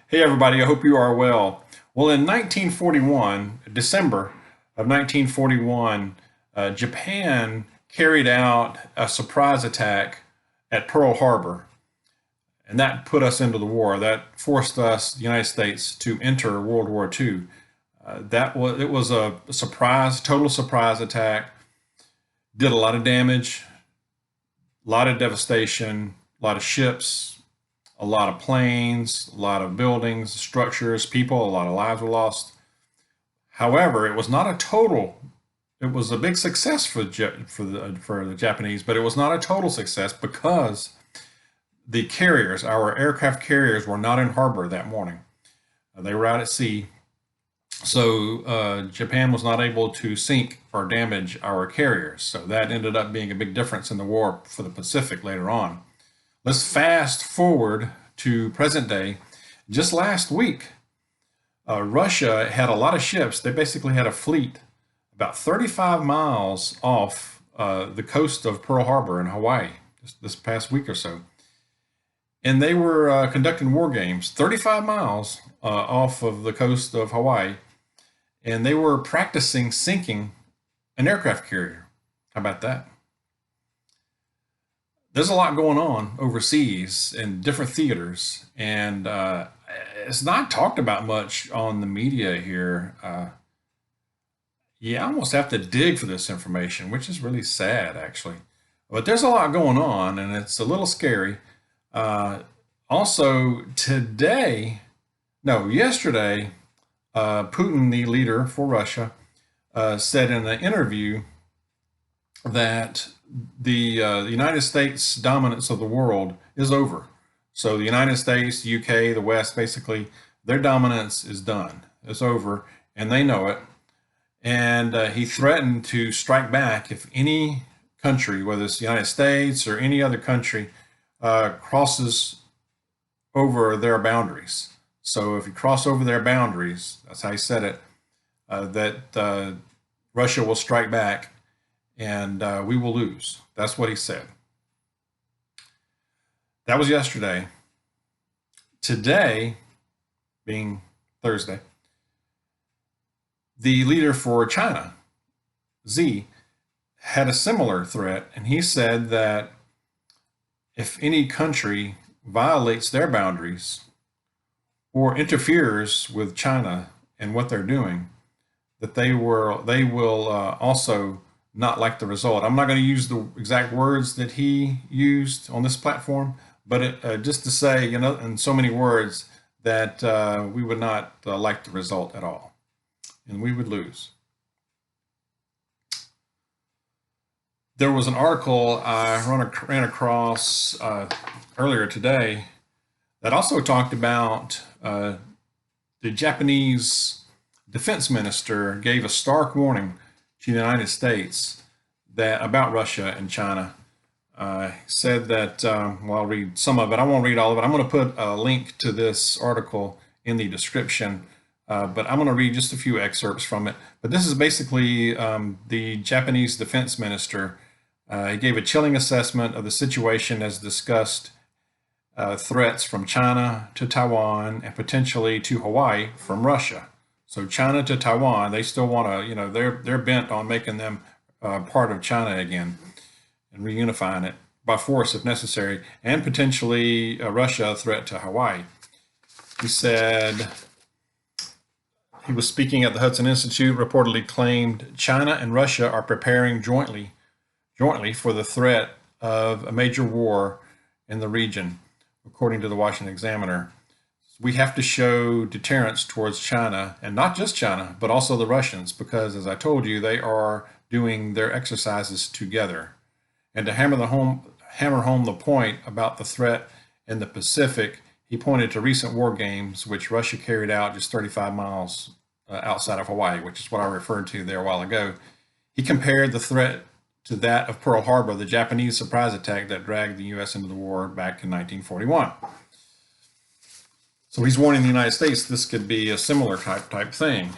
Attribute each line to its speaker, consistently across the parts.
Speaker 1: Hey everybody, I hope you are well. Well, in 1941, December of 1941, Japan carried out a surprise attack at Pearl Harbor, and that put us into the war. That forced us, the United States, to enter World War II. It was a surprise, total surprise attack. Did a lot of damage, a lot of devastation, a lot of ships, a lot of planes, a lot of buildings, structures, people, a lot of lives were lost. However, it was not a total. It was a big success for the Japanese, but it was not a total success because the carriers, our aircraft carriers, were not in harbor that morning. They were out at sea, so Japan was not able to sink or damage our carriers. So that ended up being a big difference in the war for the Pacific later on. Let's fast forward to present day. Just last week, Russia had a lot of ships. They basically had a fleet about 35 miles off the coast of Pearl Harbor in Hawaii this past week or so. And they were conducting war games 35 miles off of the coast of Hawaii. And they were practicing sinking an aircraft carrier. How about that? There's a lot going on overseas in different theaters, and it's not talked about much on the media here. Yeah, I almost have to dig for this information, which is really sad, actually. But there's a lot going on, and it's a little scary. Also, yesterday, Putin, the leader for Russia, said in an interview that the United States dominance of the world is over. So the United States, the UK, the West, basically, their dominance is done. It's over, and they know it. And he threatened to strike back if any country, whether it's the United States or any other country, crosses over their boundaries. So if you cross over their boundaries, that's how he said it, that Russia will strike back and we will lose. That's what he said. That was yesterday. Today, being Thursday, the leader for China, Xi, had a similar threat, and he said that if any country violates their boundaries or interferes with China and what they're doing, that they will also not like the result. I'm not going to use the exact words that he used on this platform, but just to say, in so many words, that we would not like the result at all, and we would lose. There was an article I ran across earlier today that also talked about the Japanese defense minister gave a stark warning to the United States about Russia and China. Said that, well, I'll read some of it. I won't read all of it. I'm going to put a link to this article in the description, but I'm going to read just a few excerpts from it. But this is basically the Japanese defense minister. He gave a chilling assessment of the situation as discussed threats from China to Taiwan and potentially to Hawaii from Russia. So China to Taiwan, they still want to, they're bent on making them part of China again and reunifying it by force if necessary, and potentially Russia a threat to Hawaii. He said, he was speaking at the Hudson Institute, reportedly claimed China and Russia are preparing jointly for the threat of a major war in the region, according to the Washington Examiner. We have to show deterrence towards China, and not just China, but also the Russians, because as I told you, they are doing their exercises together. And to hammer home the point about the threat in the Pacific, he pointed to recent war games which Russia carried out just 35 miles outside of Hawaii, which is what I referred to there a while ago. He compared the threat to that of Pearl Harbor, the Japanese surprise attack that dragged the U.S. into the war back in 1941. So he's warning the United States this could be a similar type thing,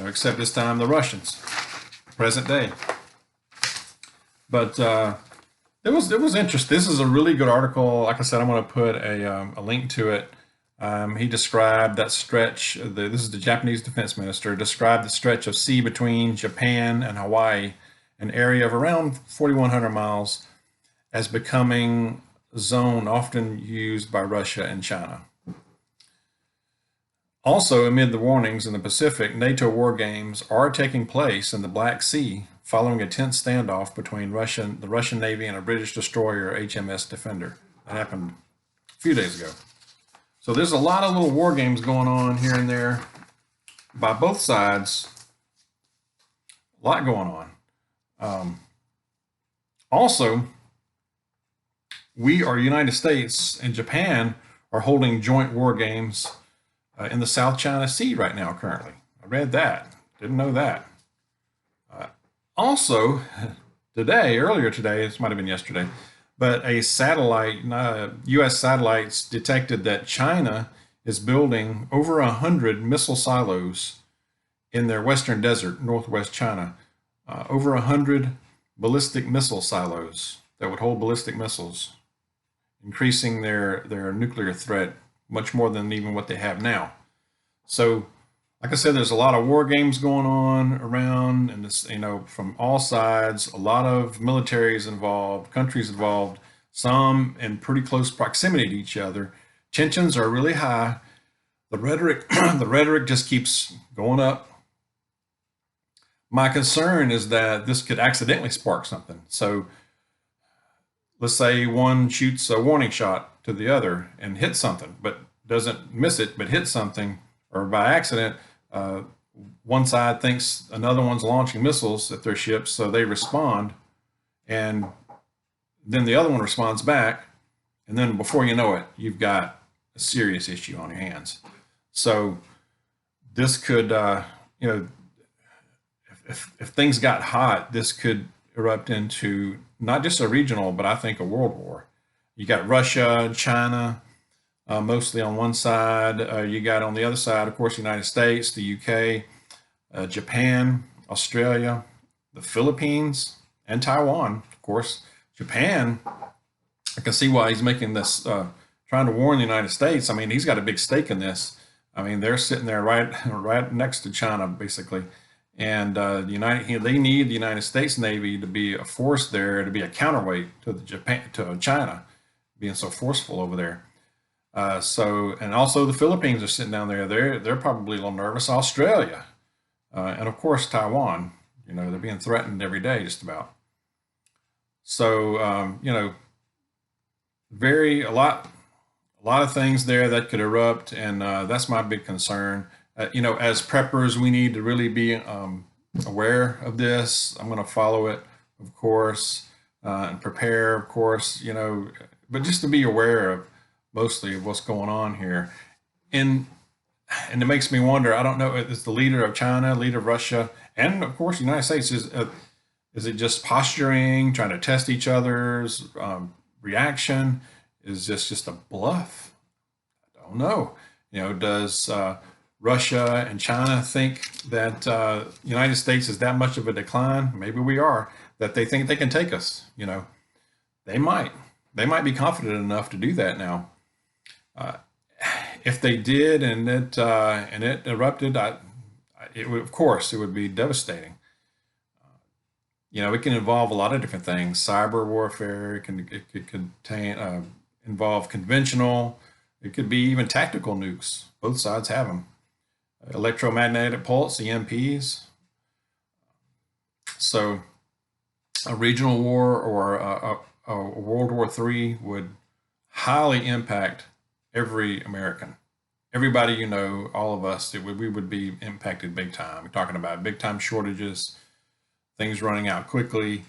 Speaker 1: except this time the Russians, present day. But it was interesting. This is a really good article. Like I said, I'm going to put a link to it He described that stretch, this is the Japanese defense minister, described the stretch of sea between Japan and Hawaii, an area of around 4,100 miles, as becoming a zone often used by Russia and China. Also, amid the warnings in the Pacific, NATO war games are taking place in the Black Sea following a tense standoff between the Russian Navy and a British destroyer, HMS Defender. That happened a few days ago. So there's a lot of little war games going on here and there by both sides. A lot going on. Also, we are United States and Japan are holding joint war games in the South China Sea right now currently. I read that. Didn't know that. Also, earlier today, this might have been yesterday, but a satellite, U.S. satellites detected that China is building over 100 missile silos in their western desert, northwest China. Over 100 ballistic missile silos that would hold ballistic missiles, increasing their nuclear threat much more than even what they have now. So, like I said, there's a lot of war games going on around, and this, from all sides. A lot of militaries involved, countries involved, some in pretty close proximity to each other. Tensions are really high. The rhetoric just keeps going up. My concern is that this could accidentally spark something. So, let's say one shoots a warning shot to the other and hits something, but doesn't miss it, but hits something, or by accident. One side thinks another one's launching missiles at their ships, so they respond, and then the other one responds back, and then before you know it, you've got a serious issue on your hands. So this could, if things got hot, this could erupt into not just a regional, but I think a world war. You got Russia, China, mostly on one side. You got on the other side, of course, the United States, the UK, Japan, Australia, the Philippines, and Taiwan, of course. Japan, I can see why he's making this, trying to warn the United States. I mean, he's got a big stake in this. I mean, they're sitting there right next to China, basically. And they need the United States Navy to be a force there, to be a counterweight to China, being so forceful over there. And also the Philippines are sitting down there. They're probably a little nervous. Australia, and of course Taiwan. They're being threatened every day, just about. So a lot of things there that could erupt, and that's my big concern. As preppers, we need to really be aware of this. I'm going to follow it, of course, and prepare, of course. But just to be aware of mostly of what's going on here. And it makes me wonder, I don't know, is the leader of China, leader of Russia, and of course the United States, is it just posturing, trying to test each other's reaction? Is this just a bluff? I don't know. Does Russia and China think that United States is that much of a decline? Maybe we are, that they think they can take us. They might be confident enough to do that now. If they did and it erupted, of course it would be devastating. It can involve a lot of different things. Cyber warfare. It could contain involve conventional. It could be even tactical nukes. Both sides have them. Electromagnetic pulse, EMPs. So a regional war or a World War III would highly impact every American. Everybody, all of us, we would be impacted big time. We're talking about big time shortages, things running out quickly,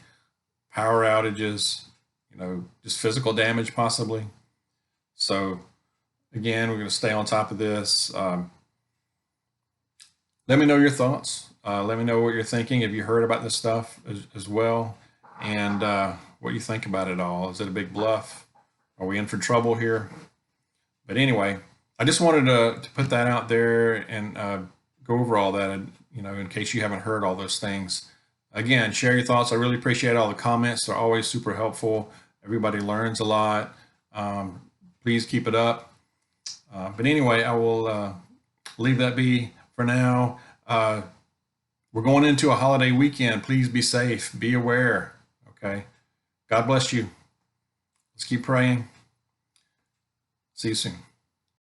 Speaker 1: power outages, just physical damage possibly. So again, we're going to stay on top of this. Let me know your thoughts. Let me know what you're thinking. Have you heard about this stuff as well? And what you think about it all. Is it a big bluff? Are we in for trouble here? But anyway, I just wanted to put that out there and go over all that, in case you haven't heard all those things. Again, share your thoughts. I really appreciate all the comments. They're always super helpful. Everybody learns a lot. Please keep it up. But anyway, I will leave that be for now. We're going into a holiday weekend. Please be safe. Be aware. Okay. God bless you. Let's keep praying. See you soon.